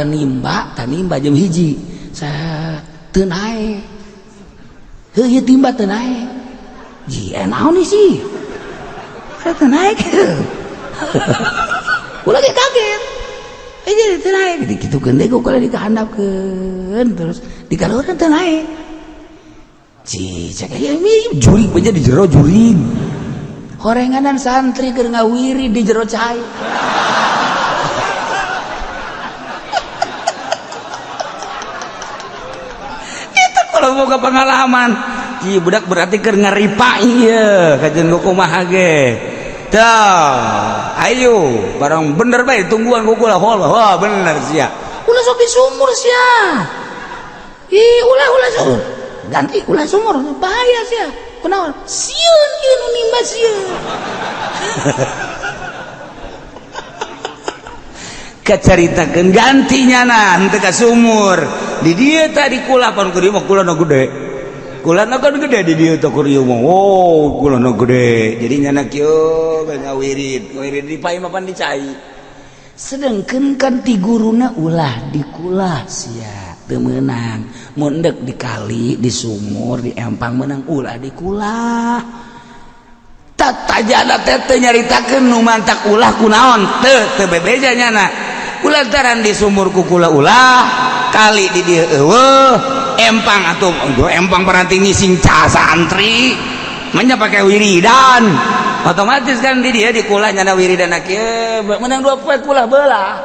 nimba tanimba jam hiji saya teu nae heuh timba teu nae ji naon sih saya teu nae ulah ge kaget jadi teu nae kitu gede kok kalau dikahandapkeun terus dikaluareun teu nae ji cek ini jurig bener di jero jurig horenganan santri keur ngawiri di jero cai kalau boga pengalaman ji budak berarti keur ngaripa ieu kajen kumaha ge tah ayo barang bener bae tungguan kukula wah bener sia ulah sok di sumur sia ulah sumur ganti ulah sumur bahaya sia kunaon sieun ieu nu nimba sieun kacaritakeun gantinya na henteu ka sumur di dieu tadi kula pan keur mah kula na gede kula na kan gede di dieu teh keur mah oh kula na gede jadi nyana kieu ngawirid di pai mah pan dicai sedengkeun kan ti guruna ulah di kula sia teu meunang mun deuk di kali di sumur di empang meunang ulah di kula tatajana teh teu nyaritakeun nu mantak ulah kunaon teu bebeja nyana kulantaran di sumur kukula ulah kali di dieu eueuh empang atuh empang berarti ngising ca santri manya pake wiridan otomatis kan di dieu di kula nyana wiridan kieu menang 2 poe kula belah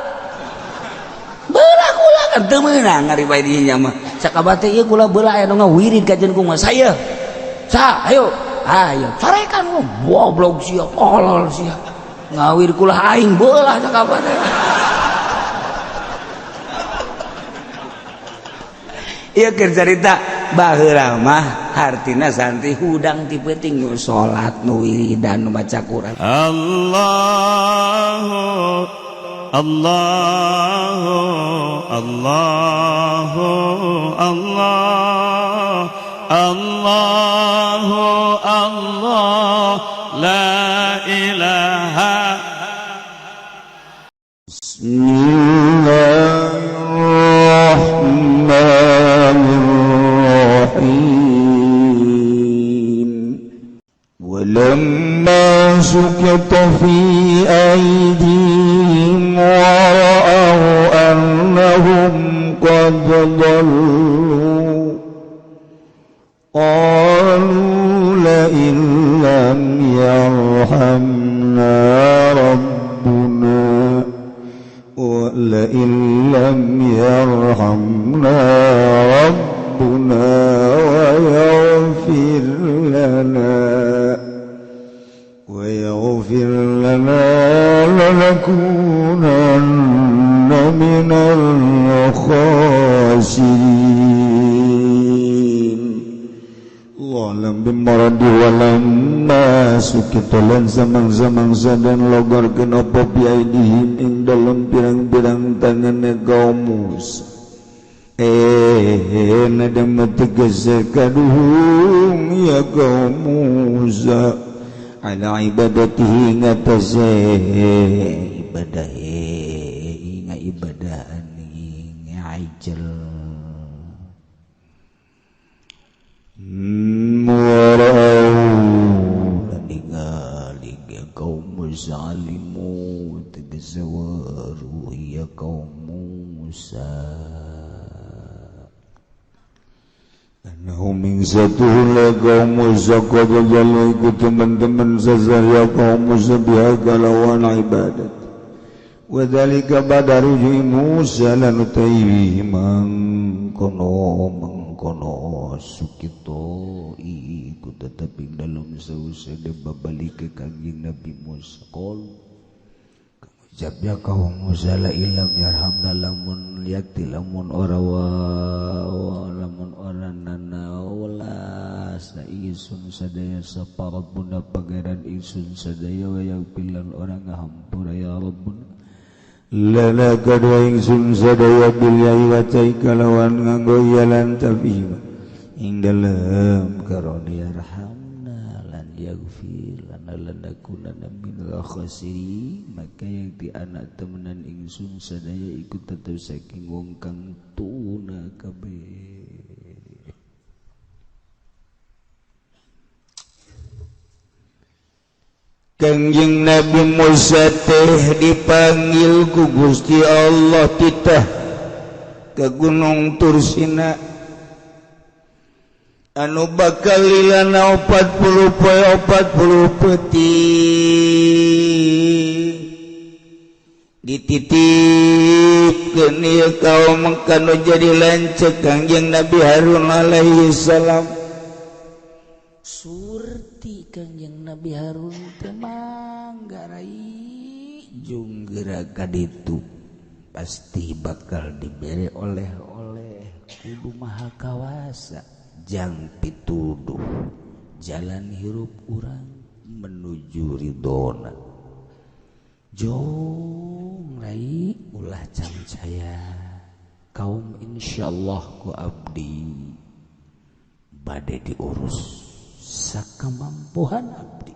kula kan teu meunang ngari bae di nya mah sakabate ieu kula belah aya nu ngawirid kajen ku mah saya ayo sarekan goblok sia kolol sia ngawir kula aing belah sakabate ieu keur carita baheula mah hartina santri hudang ti penting nu salat nu wiridan nu maca Quran Allahu Allah la ilaha Bismillahirrahmanirrahim walamma sukata fi aydihim wa ra'aw annahum qad dhallu qalu la in lam yarhamna rabbuna wa la in lam yarhamna rabbuna wa yaghfir lana lanakunanna minal khasirin walam bimaradi walamma sukitalan zamang-zamang sadan logorkeun apa biaidihim ing dalam pirang-pirang tanganna kaum Musa nada mategas kaduhung ya kaum Musa ala ibadatihi ngatase ibadah ibadahani ngajel dan ningali kaum zalimu tegazawaru ya kaum Musa anahum min satuhula kaum Musa qad jalu ikut teman-teman sazarya kaum Musa biha kalawan ibadat wadhalika badaruji Musa lanutaihi mangkono sukito ikut tetapi dalam sausada babalik ke kanjing Nabi Musa qol jabnya kaum Musa la ilam yarhamna lamun yakti lamun lamun oranana wala sa isun sadaya saparabuna pangeran isun sadaya wa yapilan orang ngahampura ya rabbuna lana kadua ingsun sadaya billahi wa kalawan nganggo yalan tafihima ing dalam karoni yarhamna lan yaghfir lana lanakunanna minal khasirin maka yang di anak temenan ingsun sadaya ikut tetep saking wong kang tuna kabeh. Kangjeng Nabi Musa teh dipanggil ku Gusti Allah titah ke Gunung Tursina anu bakal lilana 40 peti dititipkeun ieu kaum kanu jadi lanceuk Kangjeng Nabi Harun alaihi salam. Surti Kangjeng Nabi Harun teh mangga rai jeung geura ka ditu pasti bakal dibere oleh-oleh kudu Maha Kawasa jang pituduh jalan hirup urang menuju ridona. Jong rai ulah camcaya kaum insyaallah ku abdi bade diurus sakamampuhan abdi.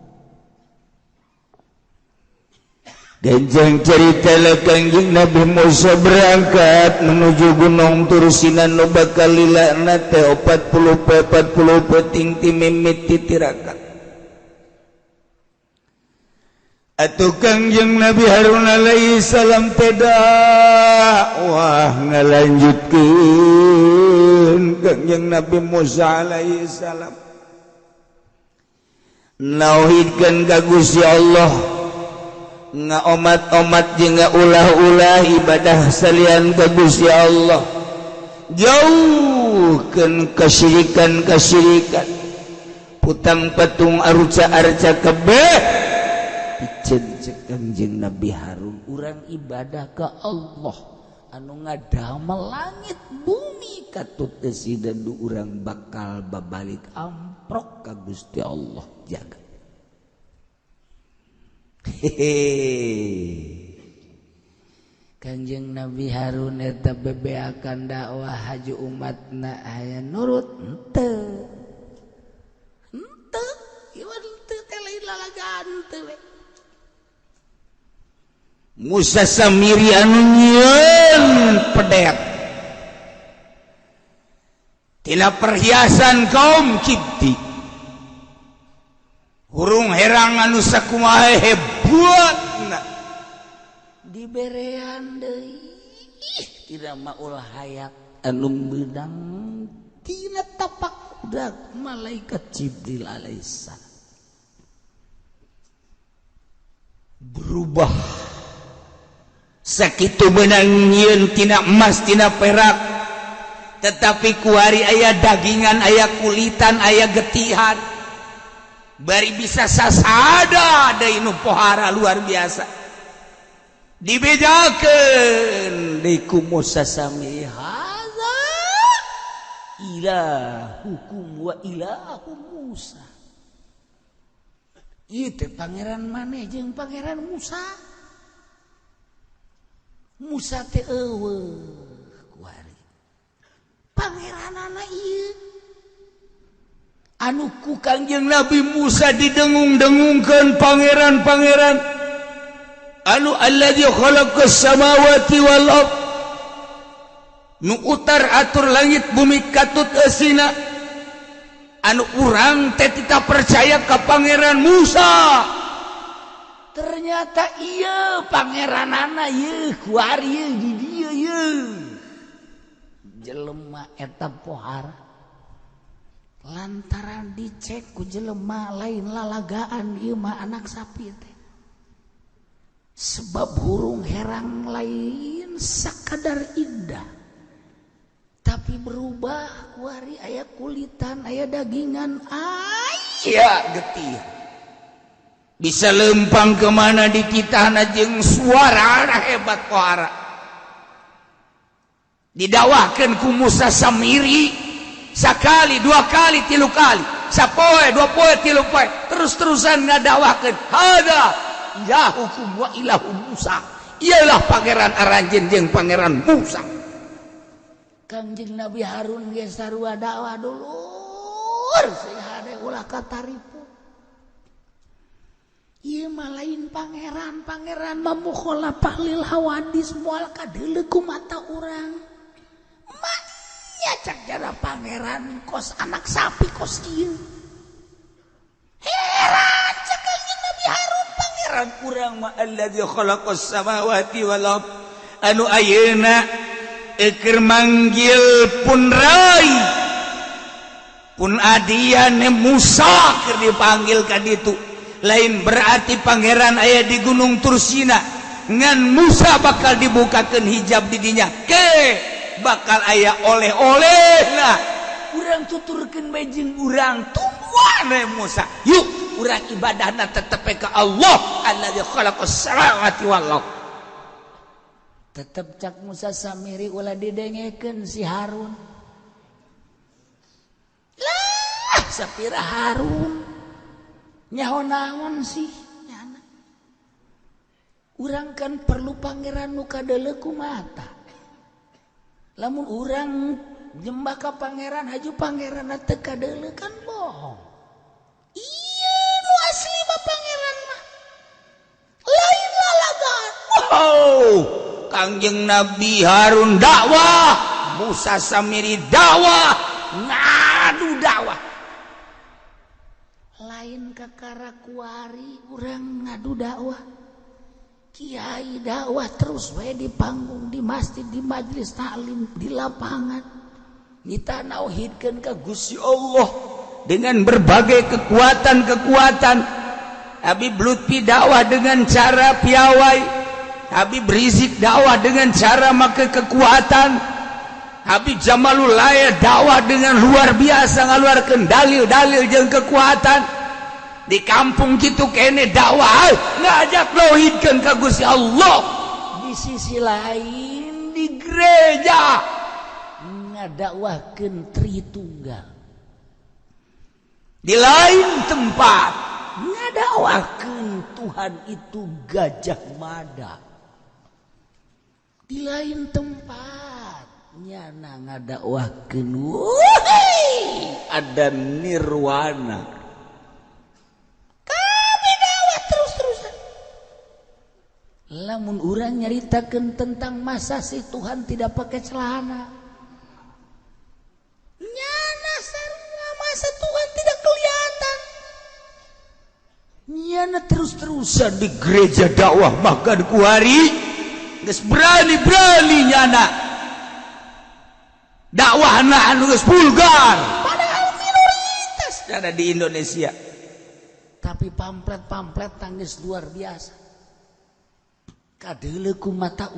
Ganjang cerita Kangjeng Nabi Musa berangkat menuju Gunung Tursina nu bakal lilana teh 40 peting ti mimit titirakan. Atuh Kangjeng Nabi Harun alaihi salam teh dakwah ngalanjutkeun Kangjeng Nabi Musa alaihi salam nauhidkeun ka Gusti Allah ngaomat-omat jeung ngaulah-ulah ibadah salian ka Gusti Allah jauhkeun kasyirikan putang patung arca-arca kabeh piceun Kangjeng Nabi Harun urang ibadah ka Allah anu ngadamel langit bumi katut desideun urang bakal babalik amprok ka Gusti Allah jaga. Kangjeng Nabi Harun eta bebeakan dakwah haju umatna aya nurut henteu ieu henteu teh lain lalagaan teh we. Musa Samiri anu nyieun pedet tina perhiasan kaum Kipti hurung herang anu sakumaha hebatna diberean deui tidak maul hayat anu meunang tina tapak budak malaikat Jibril alaihissalam berubah sakitu meunang nyieun tina emas tina perak tetapi kuari aya dagingan aya kulitan aya getihan bari bisa sasada deui nu pohara luar biasa dibedakeun deui ku Musa Samiri haza ilahukum wa ilahu Musa ieu teh pangeran maneh jeung pangeran Musa teh eueuh kuari pangeranana ieu anu ku Kangjeng Nabi Musa didengung-dengungkeun pangeran-pangeran anu alladzi khalaqas samawati wal ard nu utar atur langit bumi katut eusina anu urang teh tita percaya ka pangeran Musa ternyata ieu pangeranana ieu kuari ieu di dieu ieu jelema eta pohara lantaran dicek ku jelema lain lalagaan ieu mah anak sapi teh sebab hurung herang lain sakadar indah tapi berubah kuari aya kulitan aya dagingan aya getih bisa lempang kemana di kitana jeung suara hebat pohara didawahkeun ku Musa Samiri sakali, dua kali, tilu kali, sapoe, dua poe, tilu poe, terus-terusan ngadawahkeun hada ilahukum wa ilahu Musa. Ialah pangeran Aranjeun jeung pangeran Musa. Kangjeng Nabi Harun ge sarua dakwah dulur sehade ulah kataripu. ieu mah lain pangeran mamukhalafah lil hawadis moal kadeuleu ku mata urang. Manya cak jara pangeran kos anak sapi kos kieu. Heran cak Nabi Harun pangeran urang mah alladzi khalaqas samawati wal ard anu ayeuna keur manggil pun rai pun adian Musa keur dipanggil ka ditu lain berarti pangeran aya di Gunung Tursina ngan Musa bakal dibukakeun hijab di dinya ke bakal aya oleh-olehna urang tuturkeun bae jeung urang tungguan Musa yuk urang ibadahna tetep ka Allah alladzi khalaqas samawati wal ard tetep cak Musa samiri ulah didengekeun si Harun lah sapira Harun nyaho naon sih nyana urang kan perlu pangeran nu kadeuleu ku mata lamun urang nyembah ka pangeran haju pangeran teu kadeuleu kan bohong iya nu asli mah pangeran mah lain lalagan wow Kangjeng Nabi Harun dakwah Musa samiri dakwah ngadu dakwah lain kakara kuari urang ngadu dakwah kiai dakwah terus we di panggung di masjid di majelis taklim di lapangan kita nauhidkeun ka Gusti Allah dengan berbagai kekuatan Habib Lutfi dakwah dengan cara piawai Habib Rizik dakwah dengan cara make kekuatan Habib Jamalul Laya dakwah dengan luar biasa ngaluarkeun dalil-dalil jeung kekuatan di kampung kitu kene dakwah ngajak tauhidkeun ka Gusti Allah di sisi lain di gereja ngadakwahkeun Tritunggal di lain tempat ngadakwahkeun Tuhan itu Gajah Mada di lain tempat nyana ngadakwahkeun ada nirwana kami dakwah terus-terusan lamun urang nyaritakeun tentang masa si Tuhan tidak pakai celana nyana sarua masa Tuhan tidak kelihatan nyana terus-terusan di gereja dakwah makan kuari geus berani nyana dakwahna anu geus vulgar padahal minoritas ada di Indonesia tapi pamflet tangis luar biasa kadeuleu ku mata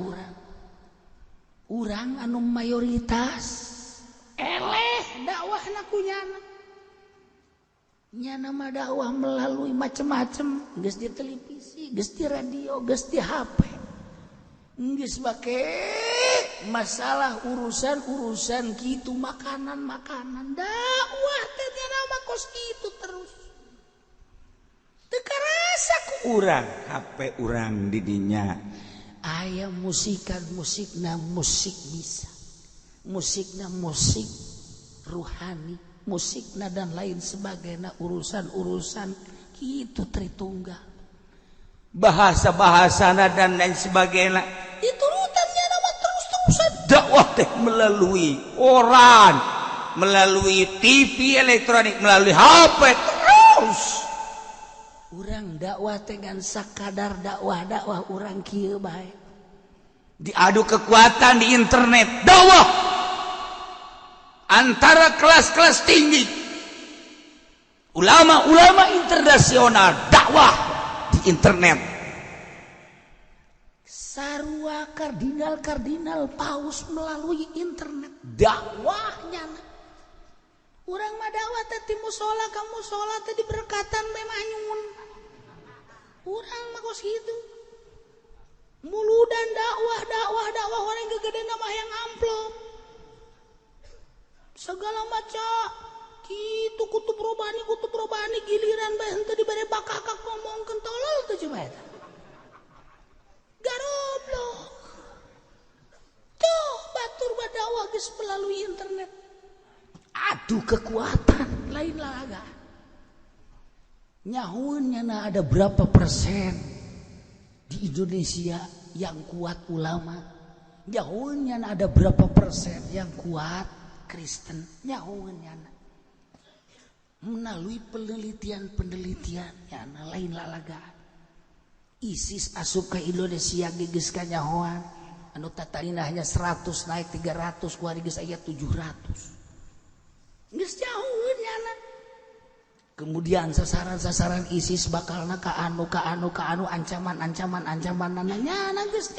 urang anu mayoritas eleh dakwahna ku nyana mah dakwah melalui macam-macam geus di televisi geus di radio geus di HP geus make masalah urusan kitu makanan dakwah teh nyana mah kos kitu terus teu karasa ku urang HP urang di dinya aya musikna musik bisa musikna musik ruhani musikna dan lain sebagainya urusan kitu Tritunggal bahasa-bahasana dan lain sebagainya diturutannya nama terus-terusan dakwah teh melalui koran melalui TV elektronik melalui HP terus urang dakwah dengan sakadar dakwah urang kieu bae diadu kekuatan di internet dakwah antara kelas-kelas tinggi ulama-ulama internasional dakwah di internet sarua kardinal paus melalui internet dakwahnya urang mah dakwah teh ti musola ka musola teh diberkatan memang nyun urang mah kos kitu muludan dakwah orang gegede nama yang amplop segala macam kitu kutub robani giliran bae henteu dibere bakakak ngomongkeun tolol teh coba eta garoblok tuh batur badakwah geus melalui internet adu kekuatan lain laga Nyahunnya ada berapa persen di Indonesia yang kuat ulama? Nyahunnya ada berapa persen yang kuat Kristen? Nyahunnya melalui penelitian yang lain lalagaan. ISIS asup ke Indonesia geges ka nyahoan anu tatarina hanya 100 naik 300 kuari geus aya 700. Geus nyahunnya kemudian sasaran ISIS bakalna ka anu ancaman nananya geus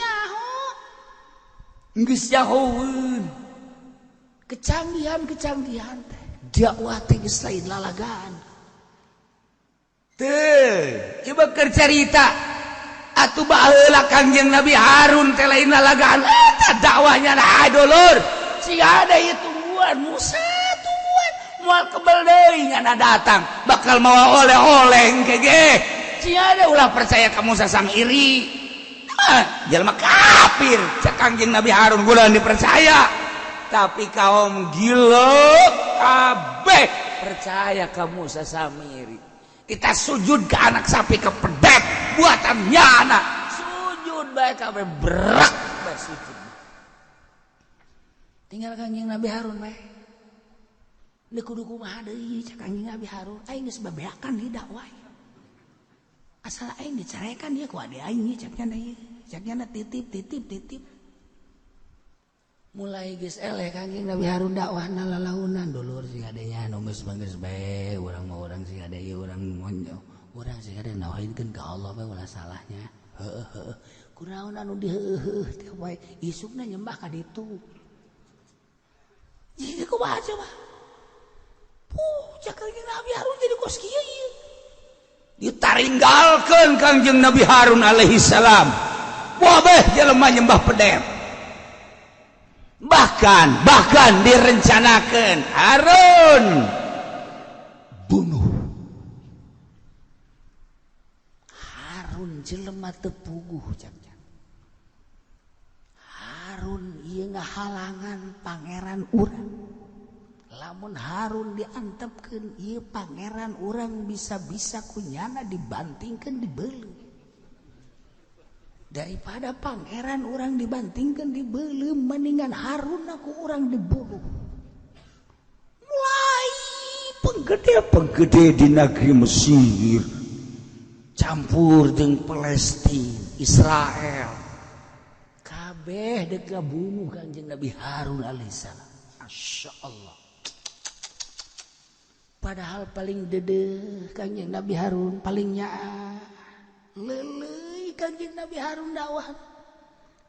nyahoeun kecanggihan teh dakwah teh geus lain lalagaan teu coba keur carita atuh baheula Kangjeng Nabi Harun teh lain lalagaan eta dakwahnya nah dulur si ada ieu tungguan Musa moal kebal deui nyana datang bakal mawa oleh-oleh engke ge ciada ulah percaya kamu sasang iri jalma kafir cak Kangjeng Nabi Harun gula dipercaya tapi kaum gila kabeh percaya kamu sasamiri kita sujud ke anak sapi kepedet buatan nyana sujud bae kabeh berak bae sujud tinggal Kangjeng Nabi Harun bae di kudu kumaha deui cak Kangjeng Nabi Harun aing geus babeakan di dakwah asal aing dicarekan dia ku ade aing caknya ieu caknya titip mulai geus eleh Kangjeng Nabi Harun dakwahna lalaunan dulur sing adanya anu geus bae urang mah urang sing ada ieu urang monyo urang sing ada nawahinkeun ka Allah bae ulah salahnya heueuh kunaon anu diheueuh teh bae isukna nyembah ka ditu jadi kumaha coba cak Kangjeng Nabi Harun jadi kos kieu ieu ditaringgalkeun Kangjeng Nabi Harun alaihi salam wabeh jelema nyembah pedem bahkan direncanakan Harun bunuh Harun jelema teu puguh cak Harun ieu ngahalangan pangeran urang lamun Harun diantepkeun ieu pangeran urang bisa-bisa kunyana dibantingkeun dibeuleuh daripada pangeran urang dibantingkeun dibeuleuh mendingan Harun aku urang dibunuh mulai penggede di negeri Mesir campur jeung Palestina Israel kabeh dek gabunuh Kangjeng Nabi Harun alaihissalam masyaallah padahal paling dedeh Kangjeng Nabi Harun paling nyaa leuleuy Kangjeng Nabi Harun dakwah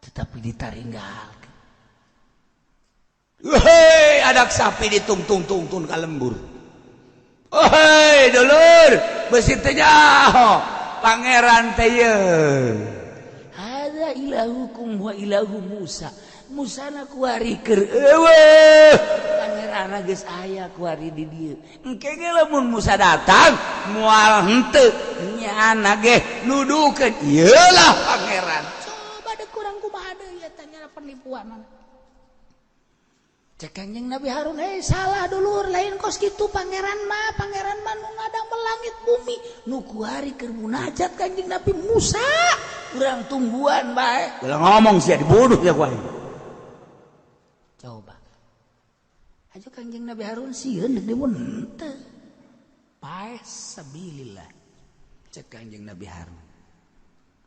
tetapi ditaringgalkeun hei adak sapi ditungtung-tungtun ka lembur hei dulur beusi teh nyaho pangeran teh yeuh hadza ilahukum wa ilahu Musa Musana kuari keur eueuh pangeranna geus aya kuari di dieu engke ge lamun Musa datang moal henteu nyana ge nuduhkeun ieulah pangeran coba dek kurang kumaha deui eta nya penipuan cek Kangjeng Nabi Harun salah dulur lain kos kitu pangeran mah nu ngadang langit bumi nu kuari keur munajat Kangjeng Nabi Musa urang tungguan bae ulah ngomong sia dibunuh ya kuari coba aja Kangjeng Nabi Harun sieun deuk dimun henteu paes sabilillah cek Kangjeng Nabi Harun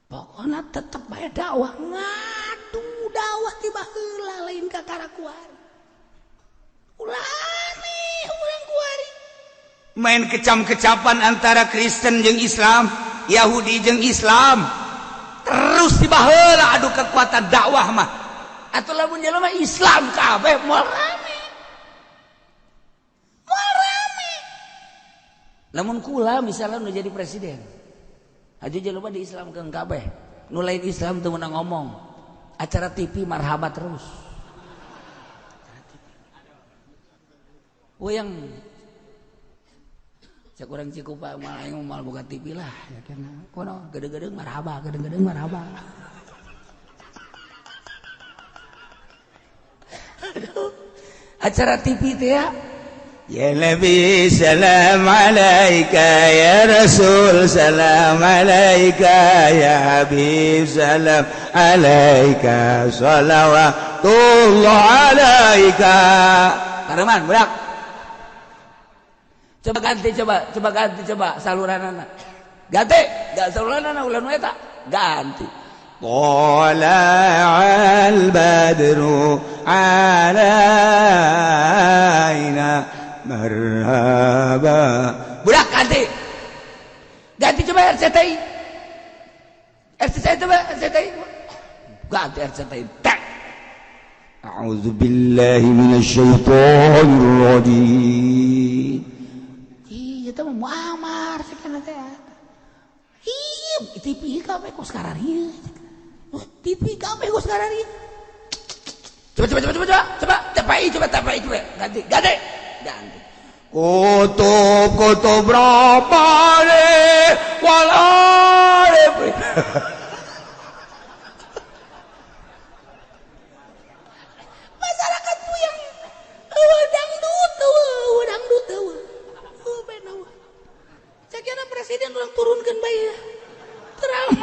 pokona tetep bae dakwah ngadu dakwah ti baheula lain ka karakuari ulani urang kuari main kecam-kecapan antara Kristen jeung Islam Yahudi jeung Islam terus ti baheula adu kekuatan dakwah mah atau lamun jelema Islam kabeh moal rame lamun kula misalnya nu jadi presiden aja jelema di Islam keun kabeh nu lain Islam teu meunang ngomong acara TV marhabat terus yang cek urang Cikupa mal aing mal boga TV lah ya kana kono gede-gede marhaba acara TV teh ya Ya Nabi salam alaika, ya Rasul salam alaika, ya Habib salam alaika, salawatullah alaika. Kareman budak. Coba ganti saluranana. Ganti, enggak saluranana ulah nu eta. Ganti. Tala'al badru alaina marhaba. Budak ganti coba RCTI ganti RCTI tak. A'udzubillahi minasyaitonir rajim. Iya teh mau amar sakeuna teh. Iya TV kabeh ku sekarang ieu. TV kabeh ku sekarang ieu. Coba tapai ganti. Kutub rabbani wal arif. Masyarakat yang dangdut benar. Sakira presiden orang turunkan bayi terang.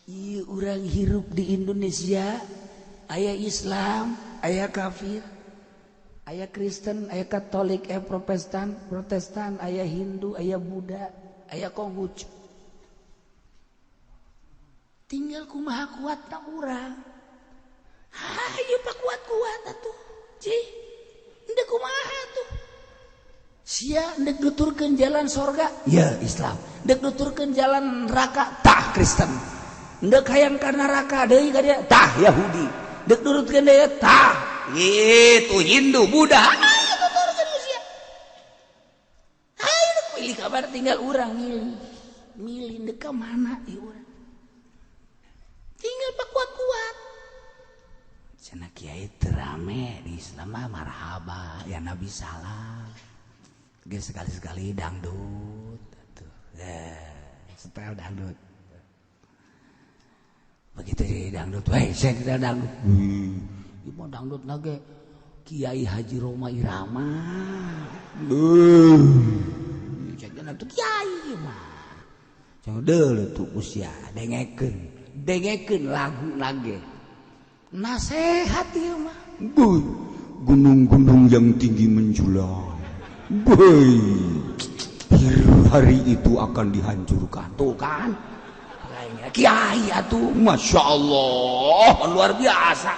Iya orang hirup di Indonesia, aya Islam, aya kafir, aya Kristen, aya Katolik, aya Protestan, aya Hindu, aya Buddha, aya Konghucu. Tinggal kumaha kuatna urang. Hayu pak kuat atuh. Cih, endek kumaha tuh. Sia endek nuturkeun jalan sorga, ya Islam. Endek nuturkeun jalan neraka, tah Kristen. Ndek hayang ka neraka deui ka dia tah Yahudi, ndek nurutkeun deui tah itu Hindu, Buddha. Ayo tuturkeun sia. Ayo pilih kabar tinggal urang milih ndek ka mana ieu urang. Tinggal pak kuat. Cenah kiai teu rame di Islam mah marhaba ya Nabi salam. Geus sekali-sekali dangdut atuh. Setel dangdut. Begitu di dangdut, saya kita dangdut. Ibu dangdut lagi Kiai Haji Roma Irama. Caknya tuh Kiai mah. Jangan dulu tuh usia dengekeun lagu lagi. Nasihat ieu mah. Gunung-gunung yang tinggi menjulang. Hari itu akan dihancurkan. Tuh kan? Kiai atuh, masya Allah, luar biasa.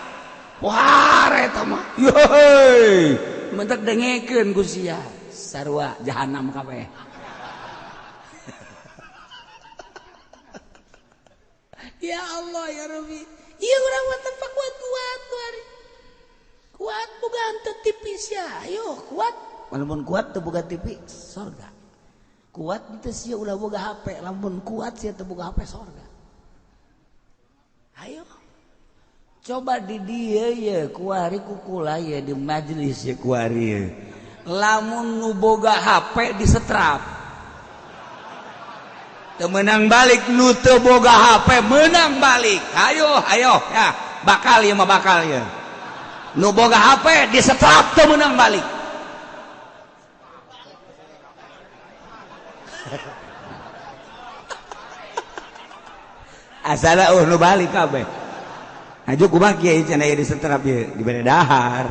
Wah, eta mah, yoi, mentek dengekeun ku sia, sarua jahanam kabeh. Ya Allah ya Rabbi, iya urang mah tempat kuat boga henteu tipis ya, ayo kuat, walaupun kuat teu boga tipis, sorga. Kuat itu sia ulah boga HP, lamun kuat sia teu boga HP sorga. Ayo coba di dia ya kuari kukula ya di majelis ya kuari ya. Lamun nu boga HP disetrap teu menang balik, nu teu boga HP menang balik. Ayo ya bakal ya nu boga HP disetrap teu menang balik. Asal nu balik kabeh. Aju kumaha kiai cenah ieu disetrap ieu dibere dahar.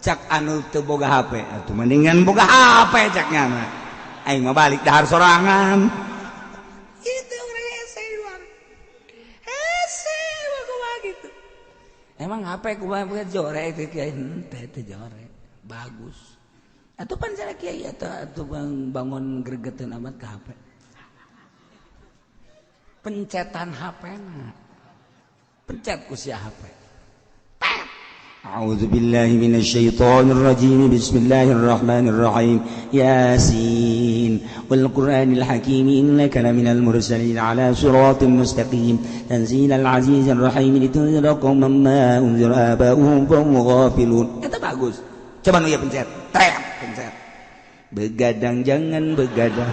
Cak anu teu boga HP atuh mendingan boga HP caknya mah. Aing mah balik dahar sorangan. Itu urang hese luar. Hese mah kumaha gitu. Emang HP kumaha jorek teh kiai teh jorek. Bagus. Atuh pan cara kiai atuh bangun gregeteun amat ka HP. Pencetan HP na pencet ku sia HP. A'udzubillahi minasyaitonir rajim. Bismillahirrahmanirrahim. Yasin wal Qur'anil hakim innaka laminal mursalin ala siratim mustaqim tanzilal azizir rahim litunzira qauman ma unzira aba'uhum fahum ghafilun. Eta bagus. Coba nu ieu pencet. Pencet. Begadang jangan begadang.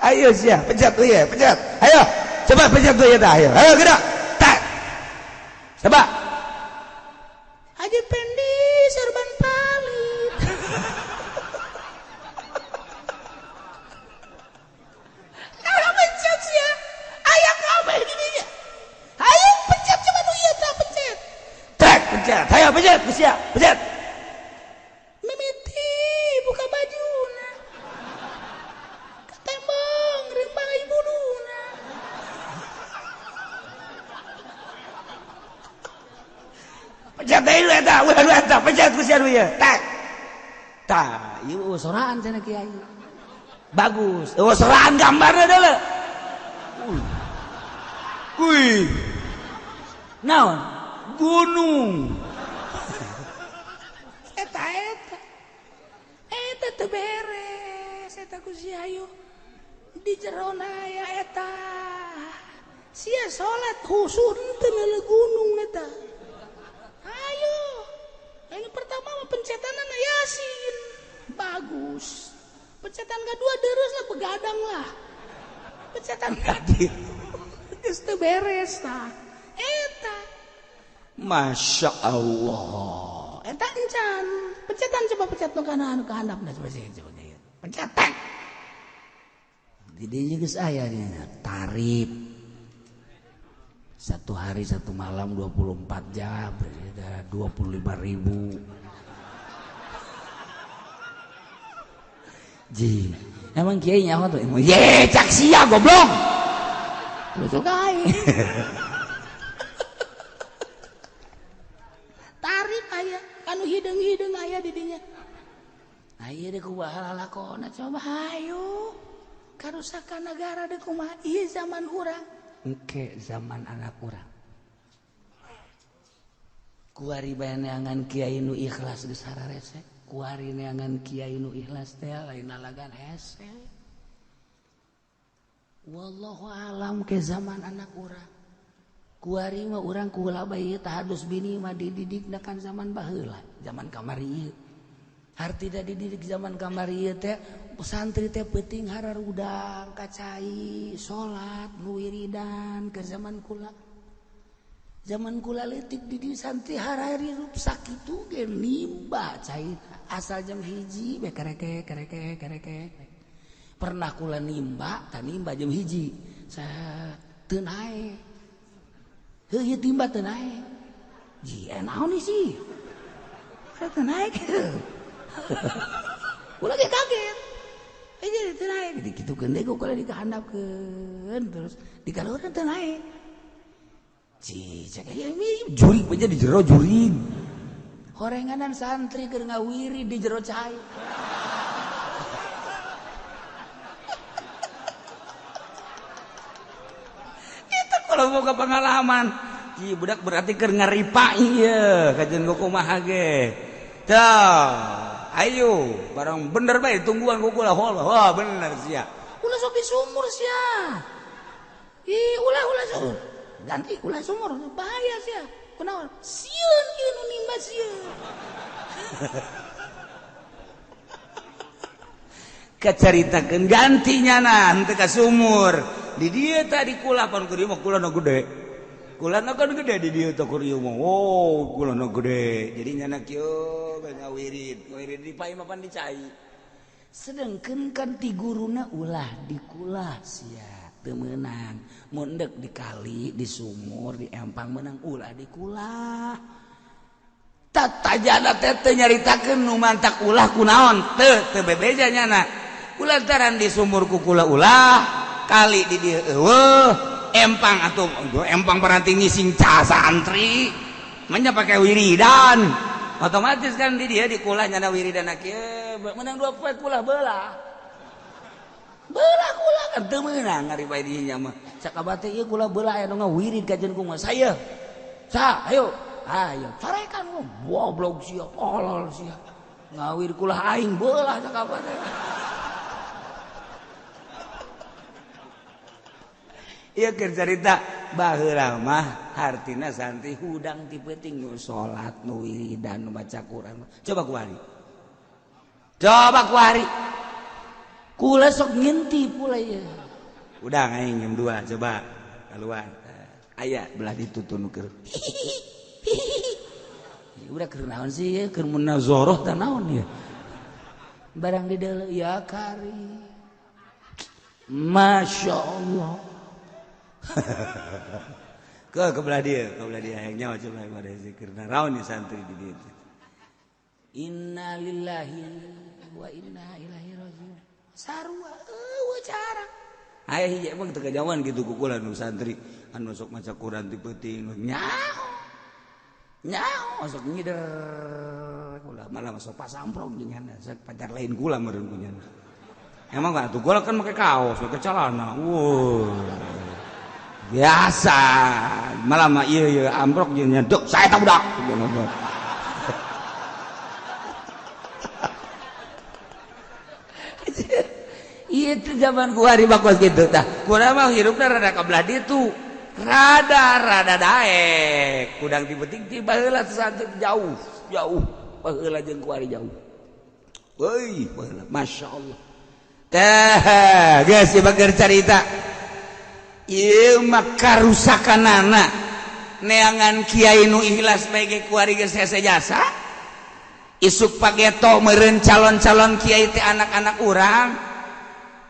Ayo sia, pencet tuh ya, pencet. Ayo, coba pencet tuh ya dah. Ayo gerak. Tak. Coba. Haji Pendi serban palit. Ayo pencet sia. Ayo kabeh gininya. Ayo pencet coba nu ieu tah pencet. Tak, pencet. Ayo pencet sia, pencet. Mimiti buka bajuna. Ketembong rimbang ibuluna. Pencet deui lu eta, ulah lu eta, pencet ku sia nu ieu. Tak. Tak, ieu soraan cenah kiai. Bagus. Oh, soraan gambarna deuleu. Wih. Naon? Gunung. Eta teu beres eta ku sia ayo di jerona aya eta sia salat khusus teu neuleuh gunung eta ayo yang pertama mah pencetanana Yasin bagus pencetan kedua deres lah begadang lah pencetan ketiga geus teu beres tah eta Masya Allah. eta encan pencetan coba pencet nu kana anu kahandapna coba pencet tek Di dinya geus aya nya tarif 1 hari 1 malam 24 jam berarti 25.000. Ji, emang kiai nyaho tuh? Ye, cak sia goblok. Lu kae. Tarif aya, anu hideung-hideung aya di dinya. Ayo deh kumaha lakona Coba hayu. Karusakan negara deh kumaha ieu zaman urang. engke zaman anak urang. Kuari bae neangan kiai nu ikhlas geus hararese. Kuari neangan kiai nu ikhlas teh lain nalagan hese. Wallahu alam ke zaman anak urang. Kuari mah urang kula bae tahadus bini mah dididikna kan zaman baheula, zaman kamari ieu. Harti da dididik zaman kamari ieu teh santri teh penting hararudang, kacai, salat, nu wiridan ke zaman kula. Zaman kula leutik di santri harari rup sakitu ge nimba cai asal jam 1 be kereke. Pernah kula nimba, tah nimba jam 1. Saya teu nae. Heuh timba teu nae. Ji naon sih? Saya teu nae. Kula ge kaget. Jadi teu nae kitu deui kula dikahandapkeun terus dikaluhurkeun teu nae. Ci cek ini jurig aja di jero jurig. Horenganan santri keur ngawiri di jero cai. Itu kalau boga pengalaman. Ci budak berarti keur ngaripa ieu kajian kumaha ge. Tah, ayo barang bener bae tungguan ku kula wah bener sia. Ulah sok di sumur sia. Ulah sumur. Ganti ulah sumur bahaya sia. Kunaon? Sieun ieu nu nimba sieun. Kacaritakeun gantinya henteu ka sumur. Di dieu tadi kula pan keur mah kula nu gede. Kula nu kan gede di dieu teh keur mah. Oh, kula nu gede. Jadi nyana kieu ngawirid di pai mah pan dicai. Sedengkeun kan ti guruna ulah dikulah sia. Teu meunang mun deuk di kali di sumur di empang meunang ulah dikulah tatajana teh teu nyaritakeun nu mantak ulah kunaon teu bebeja nyana kulantaran di sumur ku kula ulah kali di dieu eueuh empang atuh empang paranti ngising ca santri manya pake wiridan otomatis kan di dieu dikulah nyana wiridan kieu meunang 2 poe kulah belah kula kan teu meunang ngari bae di nya mah sakaba teh ieu kula belah aya nu ngawirid kajen ku mah saya ayo sarekan mah goblok sia tolol sia ngawir kula aing belah sakaba teh ieu keur carita baheula mah hartina santri hudang ti penting nu salat nu wiridan nu maca Quran coba kuari kula sok ngintip pula ya. Udah aing jam 2 coba keluar. Aya belah ditu tuh nu keur. Udah keur naon sih ya, keur munazarah teh naon ya. Barang di dalam ya kari. Masya Allah. Ke belah dia yang nyawa coba pada zikir. Naon nih santri di dieu. Inna lillahi wa inna ilaihi rajiun. Sarua eueuh cara. Aya hiji emang teu kajawan kitu ku kula nu santri anu sok maca Quran ti peuting nyaho sok ngider kula malah masuk pasamprong jeung pacar lain kula meureun punyana. Emang gak tuh kula kan make kaos, make celana. Biasa. Malah mah ieu amprok jeung nyedok saya tak budak. Itu zaman gua hari bakos gitu tah. Kurang mah hirupna rada kabelah ditu. Rada daek. Kudang tiba-tiba baheula santri jauh. Baheula jeung ku ari jauh. Euy, baheula masyaallah. Tah, geus ieu keur carita. Ieu mah karusakanana. Neangan kiai nu ikhlas bae ge ku ari geus hese jasa. Isuk pageto meureun calon-calon kiai teh anak-anak urang.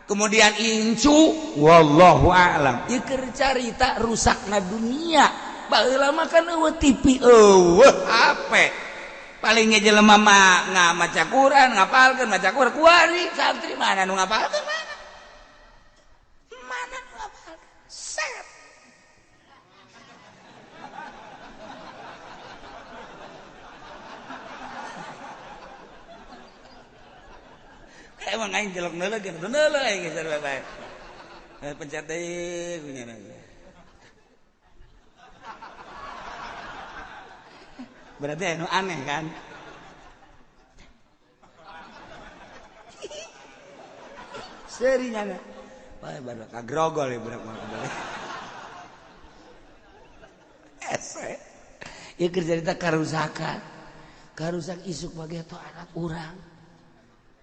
Kemudian incu wallahu a'lam ieu keur carita rusakna dunia baheula mah kan eueuh TV eueuh hape paling jelema mah ngamaca Quran ngapalkeun maca Quran kuari santri mana nu ngapalkeun mana nu ngapalkeun set emang aing jelek neuleuh geus neuleuh aing geus bae. Pencet deui punyana. Berarti anu aneh kan? Serinyana. Bae badak kagrogol ya budak mah. Ese. Ieu keur cerita karusakan. Karusak isuk bageto anak urang.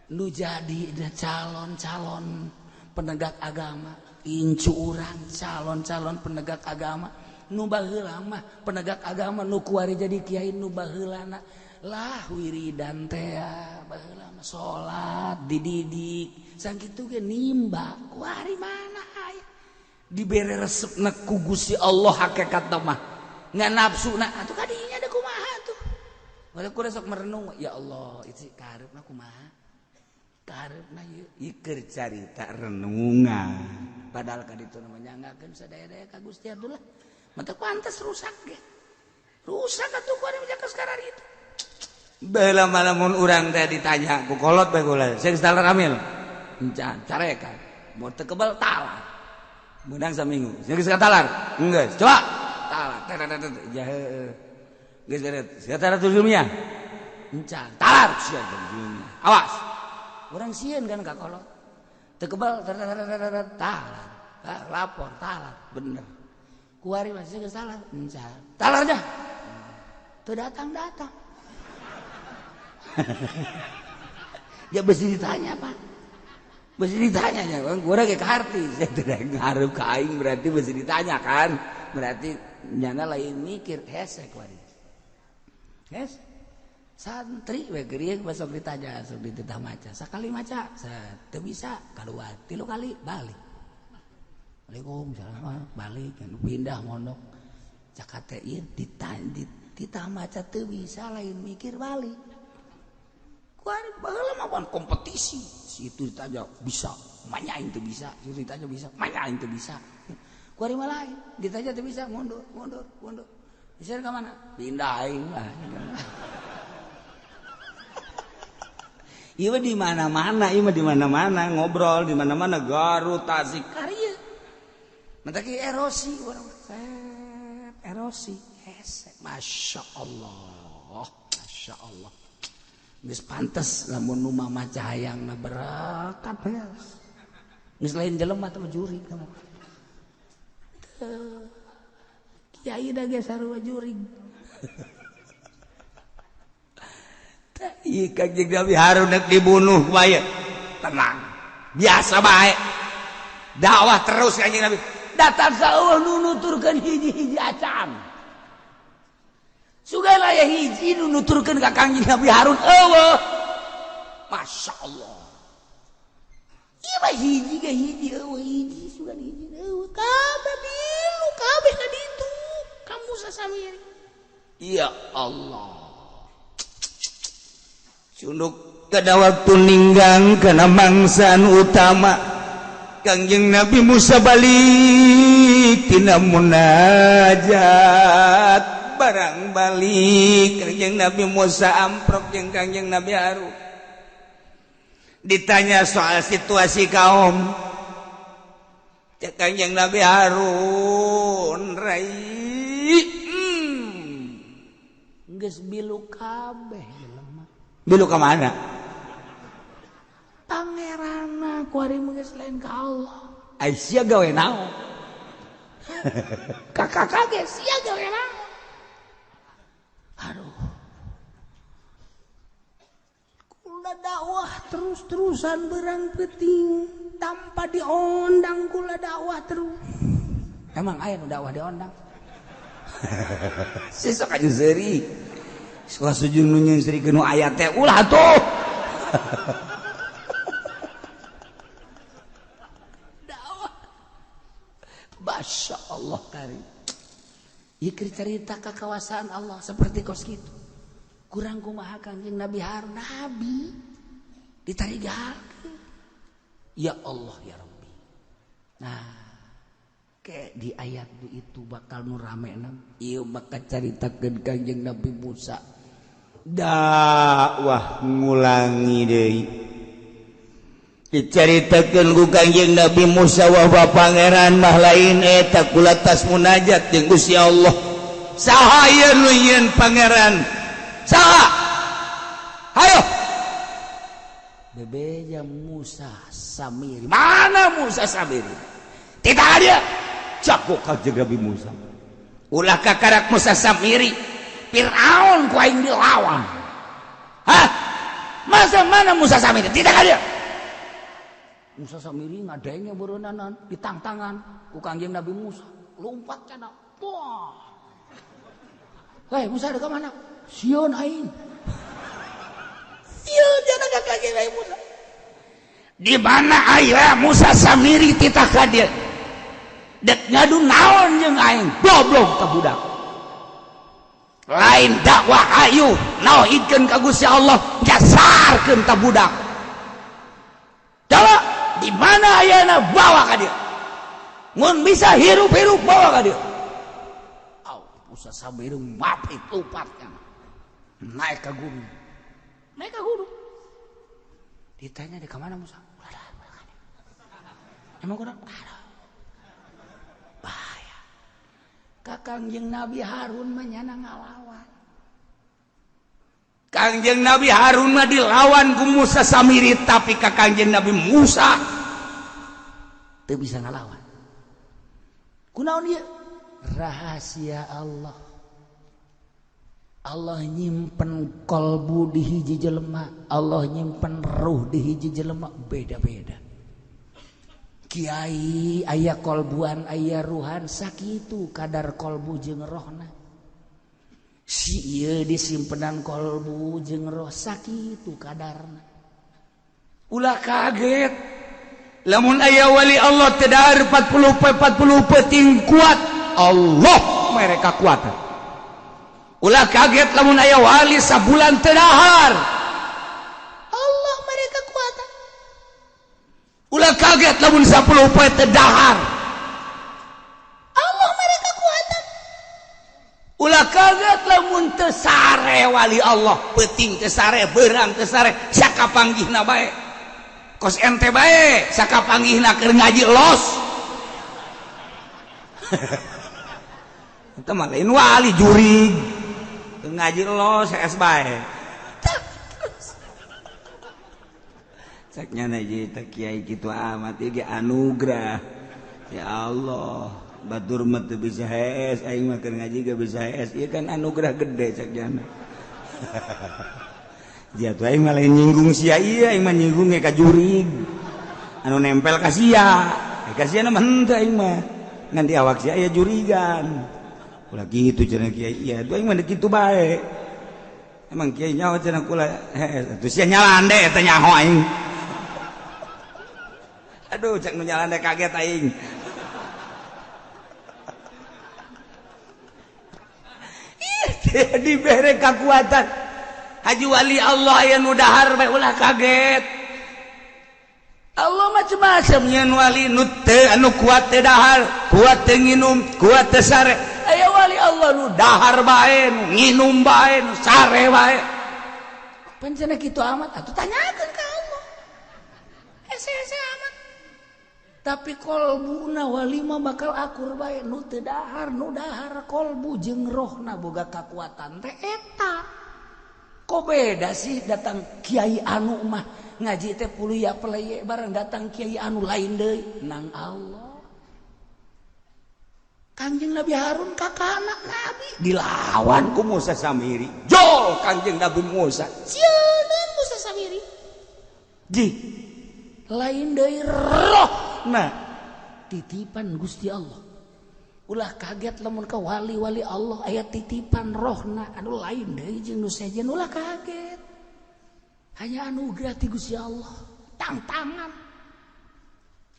Nu jadi calon-calon penegak agama incu urang calon-calon penegak agama nu baheula mah penegak agama nu kuari jadi kiai nu baheulana lah wiridan teh baheula mah salat dididik sakitu ge nimba kuari mana aya dibere resepna ku Gusti Allah hakikatna mah ngan nafsuna atuh kadinya da kumaha tuh wala kurang sok merenung ya Allah itu kareupna kumaha karena iker carita renungan padahal kaditu namanya nyanggakeun sadaya-daya ka Gusti Abdullah mata pantes rusak ge rusak atuh ku ari menjaga sekarang itu baheula malamun urang teh ditanya ku kolot bae kula sing talar amil encan carekan mun teu kebal talar meunang saminggu sing talar enggeus coba talar ya heueuh geus beres talar tujumnya encan talar sia awas orang sieun kan ka kolot teu kebal talar lapor talar bener kuari masih geus talar encan talarnya teu datang ya besi ditanya Pak besi ditanya nya urang ge kaharti saya teu ngarep ka aing berarti besi ditanya kan berarti nyana lain mikir hese kuari hes santri we geureug sok ditanya sok dititah maca sakali maca teu bisa kaluar 3 kali balik Waalaikumsalam balik pindah mondok cak ieu dititah maca teu bisa lain mikir balik kuari baheula mah kompetisi si itu ditanya bisa manyain teu bisa si ditanya bisa manyain teu bisa kuari mah lain ditanya teu bisa mundur bisa ka mana pindah aing lah Ieu di mana-mana, ngobrol di mana-mana Garut, Tasik, karya. Mata ki erosi urang. Erosi. Hese, Masya Allah. Geus pantes lamun nu maca hayangna berkat beas. Geus lain jelema teh jurig kamu. Kiai da ge sarua jurig. Iya kanjeng Nabi Harun dibunuh bae tenang biasa baik dakwah terus kanjeng Nabi datang ka Allah nu nuturkeun hiji-hiji acan sugana ya hiji nu nuturkeun ka kanjeng Nabi Harun eueuh Masya Allah ieu mah hiji ka hiji eueuh hiji sugana hiji eueuh kabeh bilu kabeh ka ditu kamu sasamiri ya Allah cunduk kada waktu ninggang kana mangsan utama Kangjeng Nabi Musa balik tina munajat barang balik Kangjeng Nabi Musa amprok jeung Kangjeng Nabi Harun ditanya soal situasi kaum cek Kangjeng Nabi Harun rai geus bilu kabeh bilu ka mana pangeranna ku ari geus lain ka Allah Aisyah gawe naon kakak ge sia gawe naon aduh kula dakwah terus-terusan berang penting tanpa diondang kula dakwah terus emang aya nu dakwah diondang sesok aja seri suka sujud nu nyeusrikeun ayat teh ulah tuh Masya Allah karim ieu cerita kekuasaan Allah seperti kos kitu kurang kumaha Kangjeng Nabi Harun nabi ditarigakeun ya Allah ya Rabbi nah kayak di ayat itu bakal nu ramena ieu bakal caritakeun Kangjeng Nabi Musa dakwah ngulangi deui dicaritakeun ku Kangjeng Nabi Musa wah pangeran mah lain eta kulatas munajat jeung Gusti Allah saha ieu nu ieun pangeran saha hayo bebeja Musa Samiri mana Musa Samiri tidak ada cakok Kangjeng Nabi Musa ulah kakarak Musa Samiri Fir'aun ku aing dilawan hah masa mana Musa Samiri tidak ada Musa Samiri ngadaengnya beureunanan ditangtangan ku Kangjeng Nabi Musa lompat cenah wah hei Musa ada ke mana sieun aing sieun cenah ka Kangjeng Nabi Musa di mana aya Musa Samiri titah ka dieu dek ngadu naon jeung aing goblok ka budak lain dakwah ayu nauhidkeun ka Gusti Allah jasarkeun ka budak coba di mana ayana bawa ka dia mun bisa hirup-hirup bawa ka dia Musa Samiri mapit lupatnya naik ke gunung ditanya di kemana Musa emang kurang bahaya Kangjeng Nabi Harun menyana ngalawan Kangjeng Nabi Harun mah dilawan ku Musa Samiri tapi ka Kangjeng Nabi Musa teu bisa ngalawan. Kunaon ieu? Rahasia Allah. Allah nyimpen kolbu di hiji jelema, Allah nyimpen ruh di hiji jelema beda-beda. Kiai aya kolbuan aya ruhan sakitu kadar kolbu jeung rohna. Si ieu disimpenan kolbu jeung roh sakitu kadarna ulah kaget lamun aya wali Allah teu dahaar 40 peting kuat Allah mereka kuat ulah kaget lamun aya wali sabulan teu dahar Allah mereka kuat ulah kaget lamun 10 poe teu dahar ulah kaget lamun teu sare wali Allah peuting teu sare beurang teu sare sakapanggihna bae kos ente bae sakapanggihna keur ngaji los eta mah lain wali jurig keur ngaji los es bae saknya naji teh kiai kitu amat ieu ge anugerah ya Allah batur mah teu bisa hees aing mah keur ngaji ge bisa hees ieu kan anugerah gede sakjana jatuh aing mah lain nyinggung sia ieu aing mah nyinggung ka jurig anu nempel kasia kasia mah henteu aing mah ngan di awak sia aya jurigan ulah kitu cenah kiai iya tuh aing mah kitu bae emang kiai nyaho cenah kula atuh sia nyalande eta nyaho aing aduh cek nu nyalande kaget aing dibere kekuatan haji wali Allah aya nu dahar bae ulah kaget Allah macam-macam nyeun wali nu teu anu kuat teh dahar kuat teh nginum kuat teh sare aya wali Allah nu dahar bae nu nginum bae nu sare bae pancen kitu amat atuh tanyakeun ka Allah ese-ese amat tapi kolbuna wali mah bakal akur bae nu teu dahar nu dahar kolbu jeung rohna boga kakuatan teh eta kok beda sih datang kiai anu mah ngaji teh puluh ya peleye bareng datang kiai anu lain deui nang Allah Kangjeng Nabi Harun kakana Nabi dilawan ku Musa Samiri jol Kangjeng Nabi Musa sieun Musa Samiri ji lain deui rohna titipan Gusti Allah ulah kaget lamun ka wali-wali Allah aya titipan rohna anu lain deui jeung nu sejen ulah kaget hanya anugerah ti Gusti Allah tantangan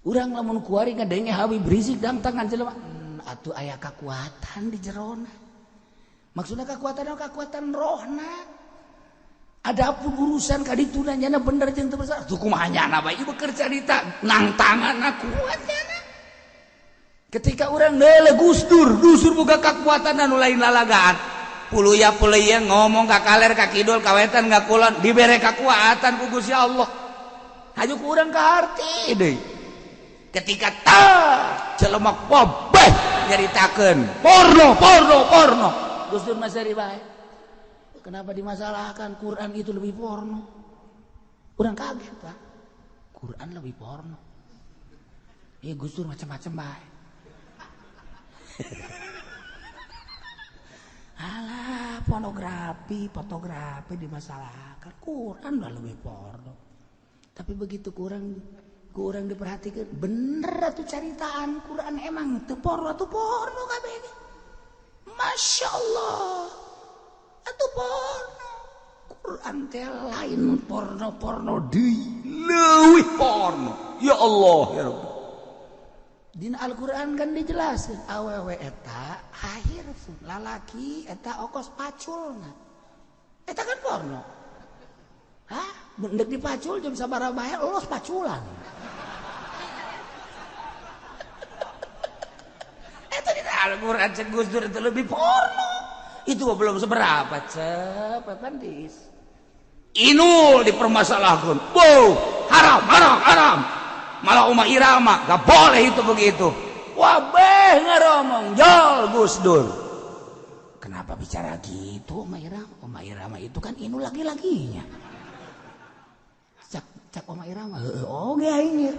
urang lamun kuari ngadenge Habib Rizik tantangan jelema atuh aya kekuatan di jerona maksudna kekuatan rohna adapun urusan kaditu nanyana bener jeung teu bener tuh kumaha nyana bae ieu bekerja cerita nang tanganna kuat nyana ketika urang neule Gusdur boga kekuatan anu lain lalagaan puluya ngomong ka kaler ka kidul ka wetan ka kulon dibere kekuatan ku Gusti Allah haju ku urang ka harti deui ketika jelema pobeh nyaritakeun porno Gusdur mah seri bae kenapa dimasalahkan Quran itu lebih porno urang kaget Pak Quran lebih porno Gusdur macam-macam bae alah fotografi dimasalahkan Quran lah lebih porno tapi begitu kurang diperhatikan bener atuh caritaan Quran emang teu porno kabeh Masya Allah atuh porno Quran teh lain porno deui leuwih porno ya Allah ya Rabb dina Al-Quran kan dijelaskan awewe eta akhir lalaki eta okos paculna eta kan porno hah mendek dipacul jam sabaraha bae los paculan eta dina Al-Quran cek Gusdur itu lebih porno itu belum seberapa cep pandis inul dipermasalahkan wow haram malah Umar Irama gak boleh itu begitu wabeh ngaromong jol Gusdur kenapa bicara gitu Umar Irama itu kan inu lagi-laginya cak Umar Irama ini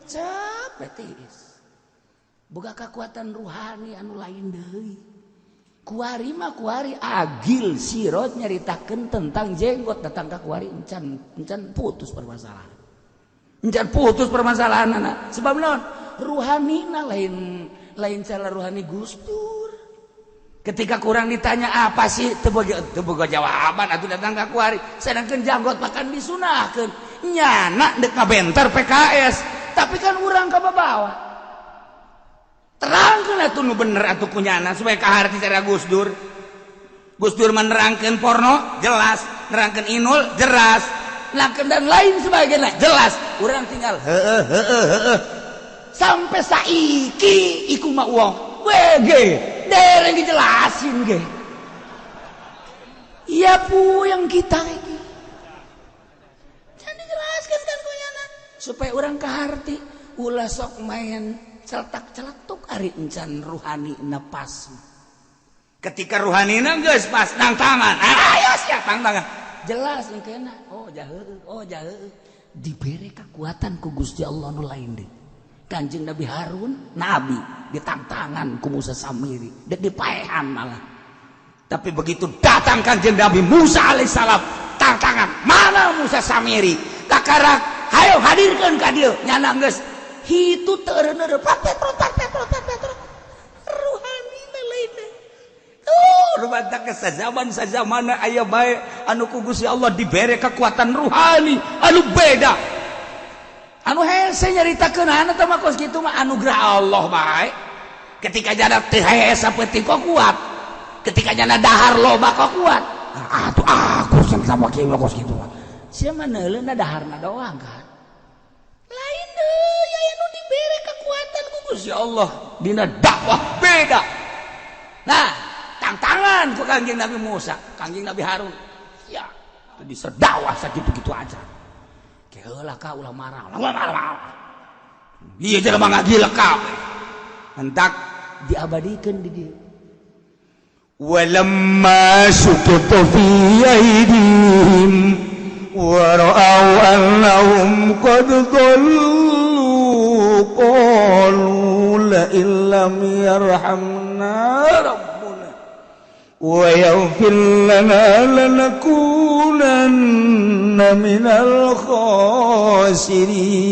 cak betis boga kekuatan ruhani anu lain deui kuari agil sirot nyaritakeun tentang jenggot datang ka kuari encan putus permasalahan sebab naon ruhanina lain cara ruhani Gusdur ketika kurang ditanya apa sih teu boga jawaban atuh datang ka kuari sedangkeun janggot makan disunahkeun nyana dek ngabenter PKS tapi kan urang kababawa terangkeun atuh nu bener atuh kunyana supaya kaharti cara Gusdur menerangkeun porno jelas nerangkeun inul jelas laken dan lain sebagainya jelas urang tinggal sampai saiki iku mah uang wege dereng dijelasin ge iya puyeng kita iki jangan dijelaskan kan kunyana supaya urang kaharti ulah sok main celetak-celetuk ari encan ruhani pas ketika ruhanina geus pas nang tangan ayo sia tangan jelas engkeuna oh jaheuh dibere kekuatan ku Gusti Allah nu lain deui Kanjeng Nabi Harun nabi ditantangkan ku Musa Samiri dek dipaehan malah tapi begitu datang Kanjeng Nabi Musa alaihissalam tantangan mana Musa Samiri kakara ayo hadirkan ka dieu nyana geus hitu teu eureun ruhani lain rumata ke sajaman aya bae anu ku Gusti Allah dibere kekuatan ruhani anu beda anu hese nyaritakeun anu teh mah kos kitu mah anugerah Allah bae ketika jana teu hese saeutik kok kuat ketika jana dahar loba kok kuat atuh aku sama kieu kos kitu mah sia mah neuleuna daharna doang kan lain deui aya nu dibere kekuatan ku Gusti Allah dina dakwah beda nah tantangan ku Kangjeng Nabi Musa Kangjeng Nabi Harun ya teu bisa dakwah sakitu-kitu aja heula ka ulah marah ieu jelema ngagila kabeh hentak diabadikeun di dieu walamma suqita fi aydihim wa ra'aw annahum qad dhallu qalu la illam yarhamna rabbuna wa yaghfir lana lanakunanna minal khasirin.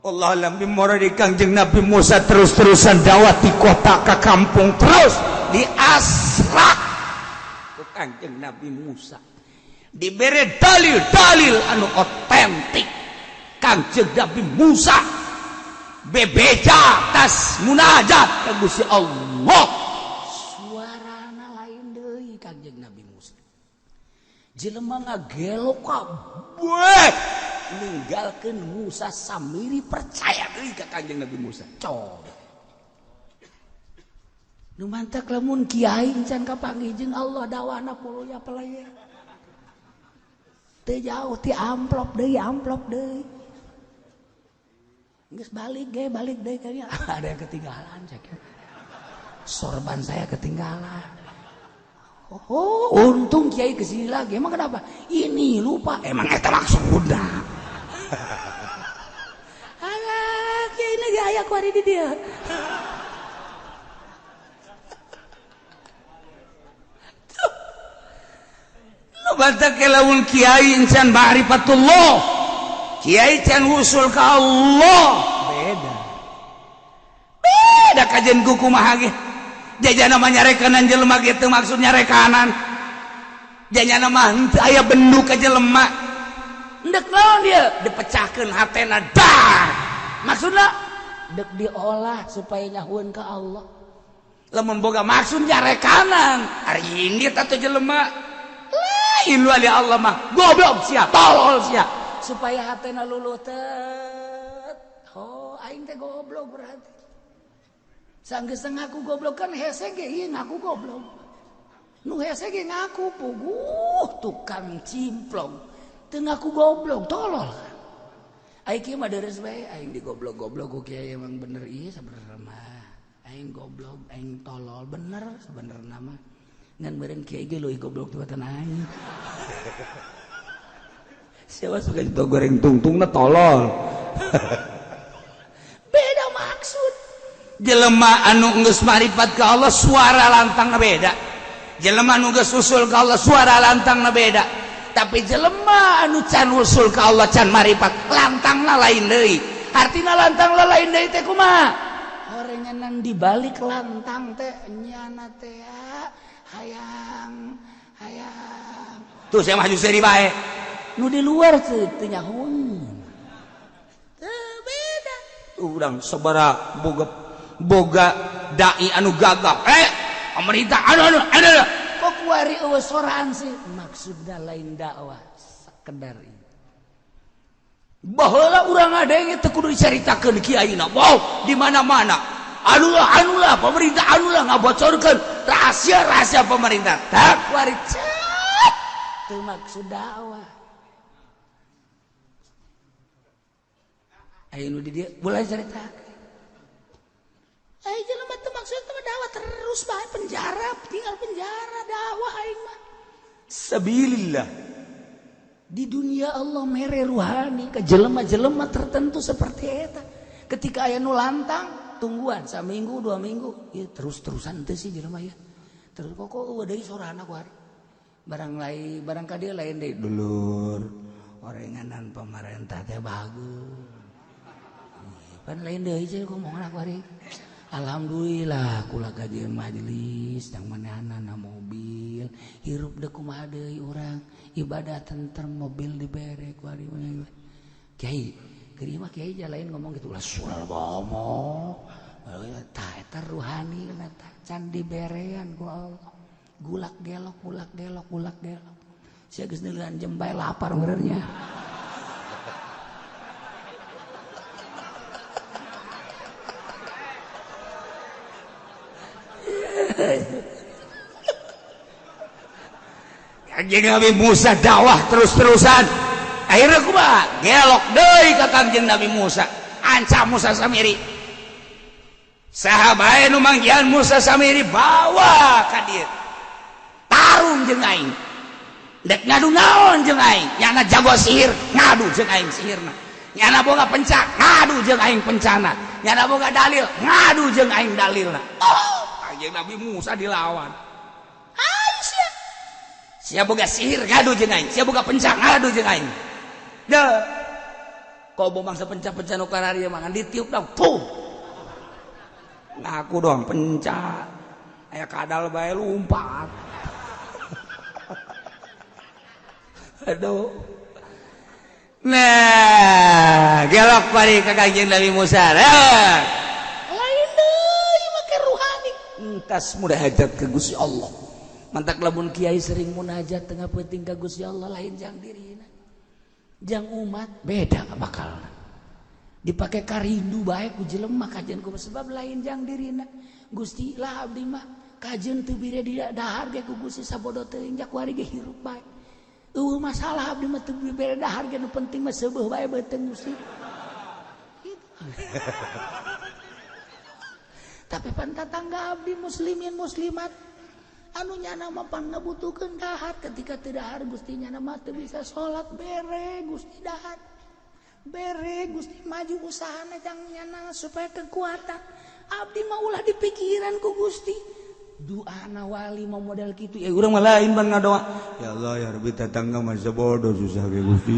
Allah alam bimoradi Kangjeng Nabi Musa terus-terusan dakwah di kota ke kampung terus di asra ku Kangjeng Nabi Musa diberi dalil-dalil anu otentik Kangjeng Nabi Musa bebeja tas munajat ka Gusti Allah suarana lain deui Kangjeng Nabi Musa jelema ngagelo kabeh ninggalkeun Musa samiri percaya deui ka Kangjeng Nabi Musa coba nu mantak lamun kiai can kapanggih jeung Allah dawana puluh pelaya teu jauh ti amplop deui geus balik deui kayaknya ada yang ketinggalan cek sorban saya ketinggalan oh untung kiai kesini lagi emang kenapa ini lupa emang eta maksudna alah kiai lagi aya ku ari di dieu nu batak lamun kiai encan ma'rifatullah kiai can usul ka Allah beda kajen ku kumaha ge jajana mah nyarekanan jelema kitu maksudnya rekanan jajana mah henteu aya bendu ka jelema endek naon dia dipecahkeun hatena dah maksudna dek diolah supaya nyahueun ka Allah lamun boga maksud nyarekanan ari inggit atuh jelema lain wali Allah mah goblok sia tolol sia supaya hatena luluh teh oh aing teh goblok berarti sanggeus ngaku goblok kan hese ge ieu ngaku goblok nu hese ge ngaku puguh tukang cimplong teu ngaku goblok tolol aing kieu mah deres bae aing digoblok-goblok ku kieu emang bener ieu sabenerna mah aing goblok aing tolol bener sabenerna mah ngan meureun kieu ge leuwih goblok tibatan aing siapa suka itu goreng tungtungna tolol beda maksud jelema anu geus marifat ka Allah suara lantangna beda jelema anu geus usul ka Allah suara lantangna beda tapi jelema anu can usul ka Allah can marifat lantangna lain deui artina lantangna lain deui teh kumaha horenganan di balik lantang teh nyana teh hayang tuh saya maju seri bae nu di luar teu nyahoeun teu beda urang sabara boga dai anu gagap pemerintah anu kok kuari eueuh soraan sih maksudna lain dakwah sakedar ieu baheula urang ngadenge teu kudu dicaritakeun kiaina wow di mana-mana anulah pemerintah anulah ngabocorkeun rahasia pemerintah tak kuari cet teu maksud dakwah ayo nu di dia mulai cerita ayo jelema teu maksud teh dakwah terus bae penjara tinggal penjara dakwah aing mah sabilillah di dunia Allah mere ruhani ke jelema-jelema tertentu seperti eta ketika aya nu lantang tungguan saminggu 2 minggu ya terus-terusan teh sih jelema ya terus kok eueuh deui sorana ku hari barang ka dieu lain deui dulur orenganan pemerintah teh bagus. Pan lain deui cai ngomongna kuari. Alhamdulillah kula kajian majelis yang manehna mobil hirup deuk kumaha deui urang ibadah tentrem mobil dibere kuari Kiai geuning mah Kiai jalain ngomong gitu ulah sural bomo tah eta ruhani eta can diberean ku Allah gulak gelok sia geus neuleun jembai lapar benernya. Kanjeng Nabi Musa dakwah terus-terusan akhirnya kumaha gelok deui ka Kanjeng Nabi Musa ancam Musa Samiri sahabae nu manggihan Musa Samiri bawa ka dieu tarung jeung aing dek ngadu naon jeung aing nyana jago sihir ngadu jeung aing sihirna nyana boga pencak ngadu jeung aing pencana nyana boga dalil ngadu jeung aing dalilna Kanjeng Nabi Musa dilawan sia boga sihir ngadu jeung aing sia boga pencak ngadu jeung aing deuh kau mangsa pencak-pencak nu kararieu mangan ditiup dong tuh ngaku doang pencak aya kadal bae lumpat aduh nah gelok bari ka Kanjeng Nabi Musa lain deui make ruhani entas mudah hajat ke Gusti Allah mantak lamun kiai sering munajat tengah penting ka Gusti Allah lain jang dirina jang umat beda bakalna dipake karindu bae ku jelema kajian ku sebab lain jang dirina Gusti lah abdi mah kajian teu bire di dahar ge ku Gusti sabodo teuing jak wari ge hirup bae masalah abdi mah teu bire dahar ge nu penting mah seubeuh bae beuteung Gusti tapi pan tatangga abdi muslimin muslimat anu nyana mah pan ngabutuhkeun dahar ketika teu dahar Gusti nyana mah teu bisa salat bere Gusti dahar bere Gusti maju usahana jang nyana supaya kekuatan abdi mah ulah dipikiran ku Gusti doana wali mah model kitu ya urang mah lain ban ngadoa ya Allah ya Rabbi tatangga mah sabodo susah ge Gusti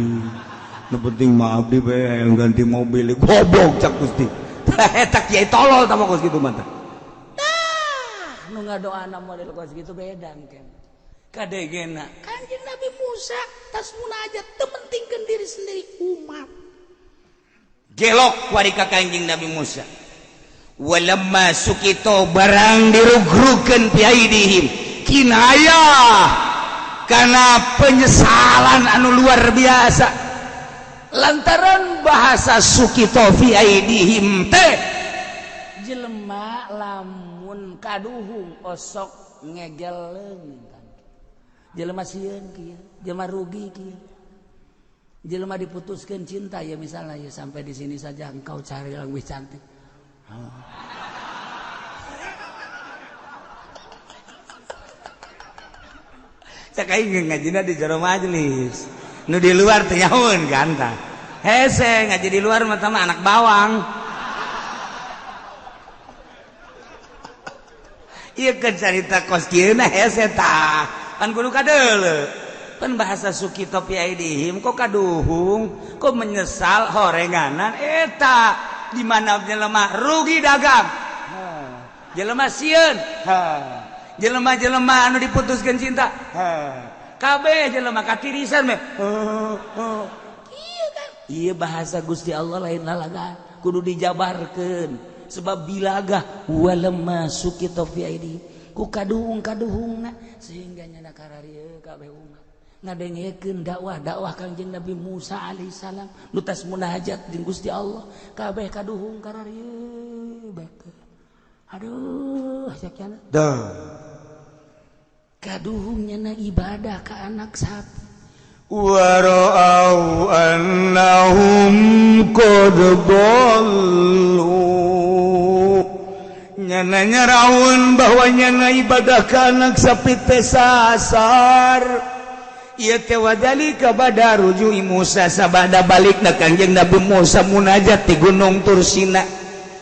nu penting mah abdi bae yang ganti mobil goblok cak Gusti eta kiai tolol tah pokos kitu mah nu ngadoana model kos gitu beda kan kadegena Kanjeng Nabi Musa tas munajat teu mentingkeun diri sendiri umat gelok wari ka Kanjeng Nabi Musa walamma sukito barang dirugrugkeun fi aidihim kinayah kana penyesalan anu luar biasa lantaran bahasa sukito fi aidihim teh jelema lamun kaduhung osok ngegeleung jelema sieun kieu jelema rugi kieu jelema diputuskeun cinta ya misalnya ya sampai di sini saja engkau cari yang lebih cantik cakaing ngajina di jero majelis nu di luar teh nyahoun kan tah hese ngaji di luar mah anak bawang ieu ke carita kos kieu na hese tah kan kudu kadeuleu pan bahasa sukito pi aidihim kok kaduhung kok menyesal horenganan eta di mana jelema rugi dagang jelema sieun jelema-jelema anu diputuskeun cinta kabeh jelema katirisan meh ieu kan ieu bahasa Gusti Allah lain lalagan kudu dijabarkeun sebab bilagah walamma sukito fi aidihim ku kaduhung-kaduhungna sehingga nyana kararieu kabeh umat ngadengekeun dakwah Kanjeng Nabi Musa alaihissalam nu tas munajat jeung Gusti Allah kabeh kaduhung kararieu beuteung aduh sakiana dah kaduhung nyana ibadah ka anak sapi wara'au annahum qad dhallu nyana nyaraun bahwa nyana ibadah ka anak sapi teh sasar ieu teh wadalika bada rujui Musa sabada balikna Kanjeng Nabi Musa munajat di Gunung Tursina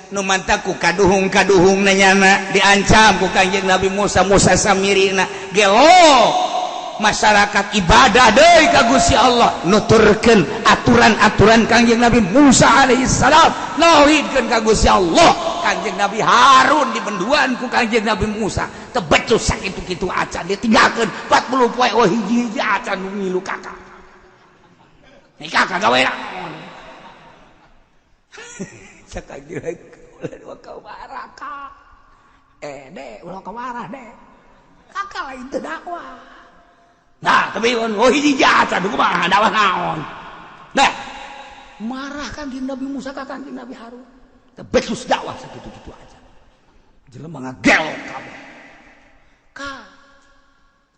nu mantaku kaduhung-kaduhungna nyana diancam ku Kanjeng Nabi Musa Samirina gelok masyarakat ibadah deui ka Gusti Allah nuturkeun aturan-aturan Kangjeng Nabi Musa alaihi salam nauhidkeun ka Gusti Allah Kangjeng Nabi Harun dibenduan ku Kangjeng Nabi Musa teu becus sakitu-kitu acan ditinggalkeun 40 poe oh hiji-hiji acan nu ngilu kakak nih kakak gawe naon sakajeuh ulah kawaraka dek ulah kawarah dek kakak lain teu dakwah nah tapi oh hiji acan kumaha dakwah naon nah marah Kangjeng Nabi Musa ka Kangjeng Nabi Harun teu becus dakwah sakitu-kitu acan jelema ngagelok kabeh ka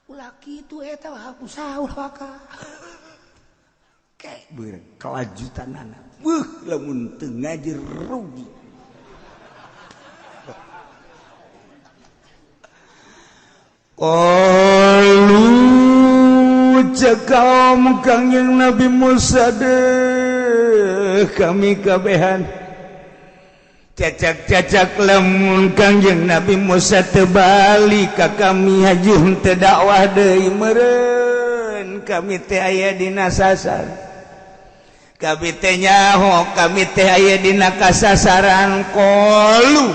ulah kitu eta aku saur ka kayak berkelanjutanana lamun teu ngaji rugi qalu cakaom Kangjeng Nabi Musa deh kami kabehan cacak-cacak lamun Kangjeng Nabi Musa teu bali ka kami hajuh teu dakwah deui meureun kami teh aya dina sasar kami teh nyaho kami teh aya dina kasasaran qalu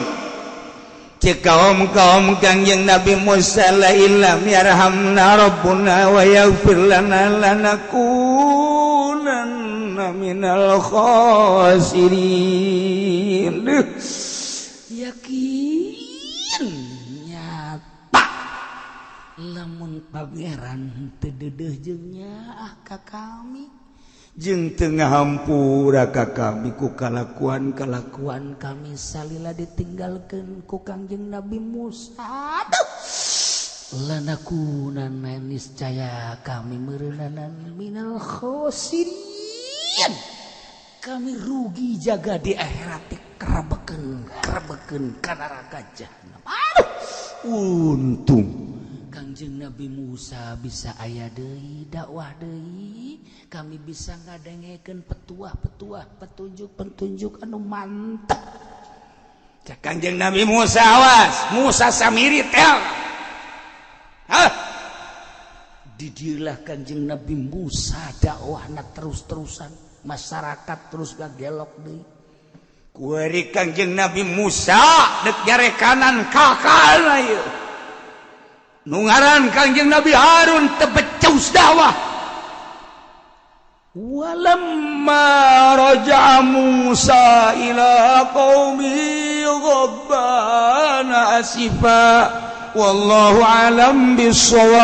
cek kaum Kangjeng Nabi Musa la illam yarhamna rabbuna wa yaghfir lana lanakunanna minal khasirin yakin nyata lamun pangeran teu deudeuh jeung nyaah ka kami jeung teu ngahampura ka kami ku kalakuan kami salila ditinggalkeun ku Kangjeng Nabi Musa lanakunanna niscaya kami meureunanan minal khosirin kami rugi jaga di akhirat kerabekeun ka neraka jahanam aduh untung Kangjeng Nabi Musa bisa aya deui dakwah deui kami bisa ngadengekeun petuah-petuah petunjuk-petunjuk anu mantep cak Kangjeng Nabi Musa awas Musa samiri tel didieulah Kangjeng Nabi Musa dakwahna terus-terusan masyarakat terus gagelok deui kuari Kangjeng Nabi Musa deuk jarekanan kakana ieu nu ngaran Kangjeng Nabi Harun teu becus dakwah walamma raja'a Musa ila qaumi ghabbana asifa wallahu alam bissawab